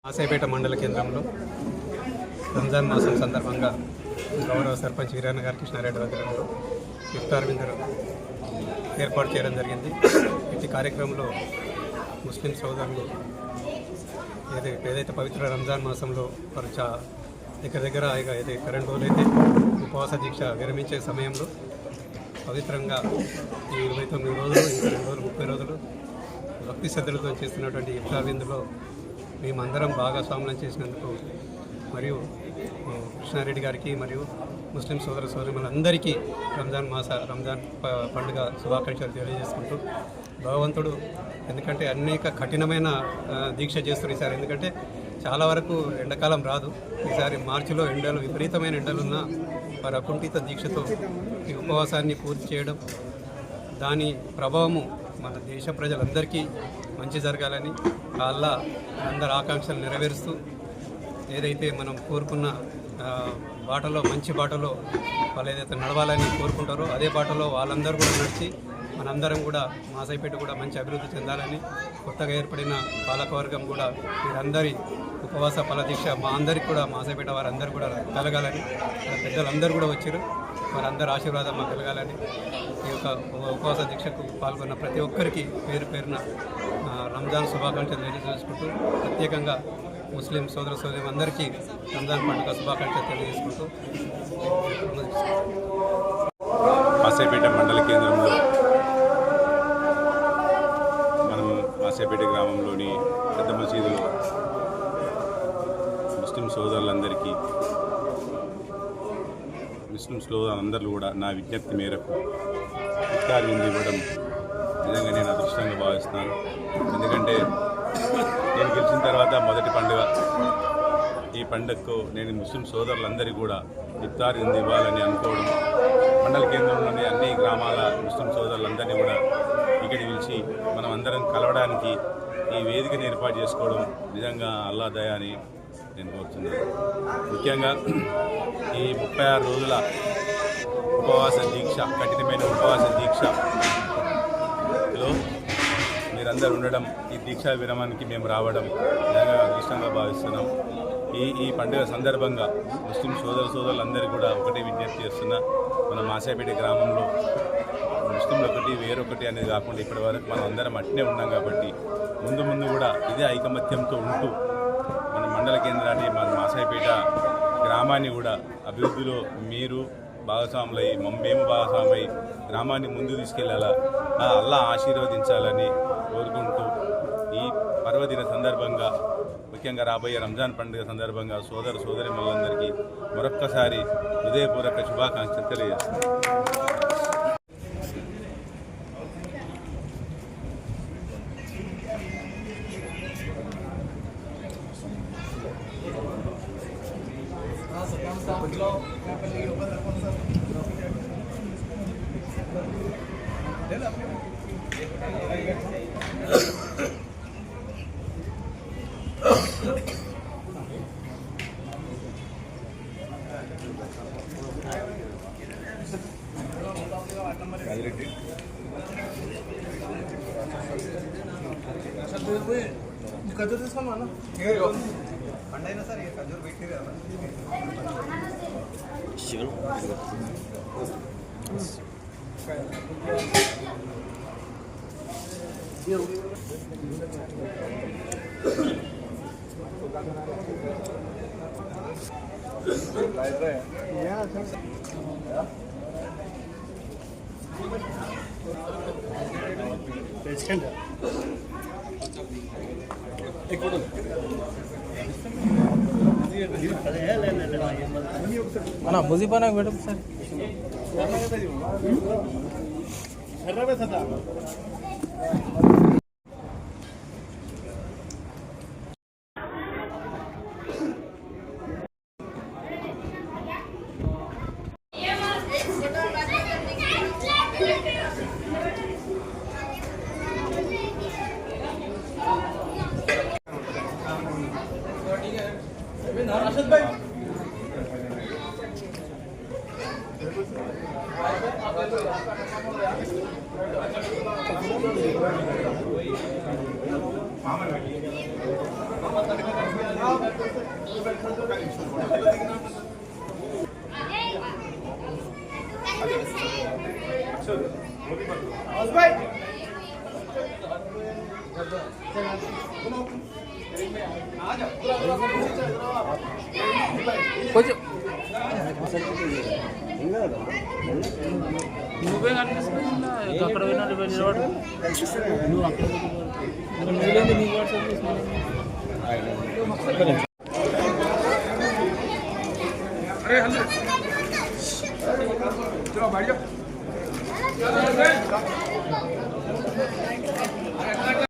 మాసాయిపేట మండల కేంద్రంలో రంజాన్ మాసం సందర్భంగా గౌరవ సర్పంచ్ వీరన్న గారి కృష్ణారెడ్డి ఆధ్వర్యంలో ఇఫ్తార్ విందులు ఏర్పాటు చేయడం జరిగింది. ఈ కార్యక్రమంలో ముస్లిం సోదరులు ఏదైతే పవిత్ర రంజాన్ మాసంలో వారు దగ్గర ఏదైతే 2 రోజులైతే ఉపవాస దీక్ష విరమించే సమయంలో పవిత్రంగా ఈ 29 రోజులు ఇంకా 2 రోజులు 30 రోజులు భక్తి శ్రద్ధలతో చేస్తున్నటువంటి ఇఫ్తార్ విందులో మేమందరం భాగస్వామ్యం చేసినందుకు మరియు కృష్ణారెడ్డి గారికి మరియు ముస్లిం సోదర సోదరులందరికీ రంజాన్ పండుగ శుభాకాంక్షలు తెలియజేసుకుంటూ భగవంతుడు ఎందుకంటే అనేక కఠినమైన దీక్ష చేస్తారు ఈసారి. ఎందుకంటే చాలా వరకు ఎండాకాలం రాదు. ఈసారి మార్చిలో విపరీతమైన ఎండలున్నా వారి అకుంఠిత దీక్షతో ఈ ఉపవాసాన్ని పూర్తి చేయడం, దాని ప్రభావము మన దేశ ప్రజలందరికీ మంచి జరగాలని అల్లా అందరి ఆకాంక్షలు నెరవేరుస్తూ ఏదైతే మనం కోరుకున్న బాటలో మంచి బాటలో వాళ్ళు ఏదైతే నడవాలని కోరుకుంటారో అదే బాటలో వాళ్ళందరూ కూడా నడిచి మనందరం కూడా మాసాయిపేట కూడా మంచి అభివృద్ధి చెందాలని, కొత్తగా ఏర్పడిన పాలకవర్గం కూడా వీరందరి ఉపవాస ఫలదీక్ష మా అందరికి కూడా మాసాయిపేట వారందరూ కూడా కలగాలని, పెద్దలందరూ కూడా వచ్చారు, వారందరూ ఆశీర్వాదం మాకు కలగాలని ఈ యొక్క ఉపవాస దీక్షకు పాల్గొన్న ప్రతి ఒక్కరికి పేరు పేరున రంజాన్ శుభాకాంక్షలు తెలియజేసుకుంటూ ప్రత్యేకంగా ముస్లిం సోదర సోదరులందరికీ రంజాన్ పండుగ శుభాకాంక్షలు తెలియజేసుకుంటూ మాసాయిపేట మండల కేంద్రంలో మనం మాసాయిపేట గ్రామంలోని పెద్ద మసీదులో ముస్లిం సోదరులందరికీ అందరూ కూడా నా విజ్ఞప్తి మేరకు ఇఫ్తార్ విందు ఇవ్వడం నిజంగా నేను అదృష్టంగా భావిస్తున్నాను. ఎందుకంటే నేను గెలిచిన తర్వాత మొదటి పండుగ ఈ పండుగకు నేను ముస్లిం సోదరులందరికీ కూడా ఇఫ్తార్ విందు ఇవ్వాలని అనుకోవడం, మండల కేంద్రంలోని అన్ని గ్రామాల ముస్లిం సోదరులందరినీ కూడా ఇక్కడికి పిలిచి మనం అందరం కలవడానికి ఈ వేదికను ఏర్పాటు చేసుకోవడం నిజంగా అల్లా దయ అని నేను కోరుతున్నాను. ముఖ్యంగా ఈ 36 రోజుల ఉపవాస దీక్ష, కఠినమైన ఉపవాస దీక్షలో మీరందరూ ఉండడం, ఈ దీక్షా విరమణకి మేము రావడం నిజంగా అదృష్టంగా భావిస్తున్నాం. ఈ పండుగ సందర్భంగా ముస్లిం సోదరులందరికీ కూడా ఒకటే విజ్ఞప్తి చేస్తున్నా, మన మాసాయిపేట గ్రామంలో ముస్లింలు ఒకటి వేరొకటి అనేది కాకుండా ఇప్పటి వరకు మనం అందరం అట్నే ఉన్నాం కాబట్టి ముందు కూడా ఇదే ఐకమత్యంతో ఉంటూ మన మండల కేంద్రాన్ని, మన మాసాయిపేట గ్రామాన్ని కూడా అభివృద్ధిలో మీరు భాగస్వాములై మేము భాగస్వామై గ్రామాన్ని ముందు తీసుకెళ్లాలా, అల్లా ఆశీర్వదించాలని కోరుకుంటూ ఈ పర్వదిన సందర్భంగా ముఖ్యంగా రాబోయే రంజాన్ పండుగ సందర్భంగా సోదరిమణులందరికీ మరొక్కసారి హృదయపూర్వక శుభాకాంక్షలు తెలియజేస్తున్నాను. ఖజూర్ తీసుకోమన్నా పండైనా సార్ ఖజూర్ పెట్టి అన్న ముజీబానా మేడం సార్ మామూలు కొంచెం నువ్వే కనిపిస్తున్నా అక్కడ పోయినట్టు వెళ్ళేవాడు నువ్వు అక్కడ నువ్వులేంది నీ వాట్సాప్ चलो बैठ जाओ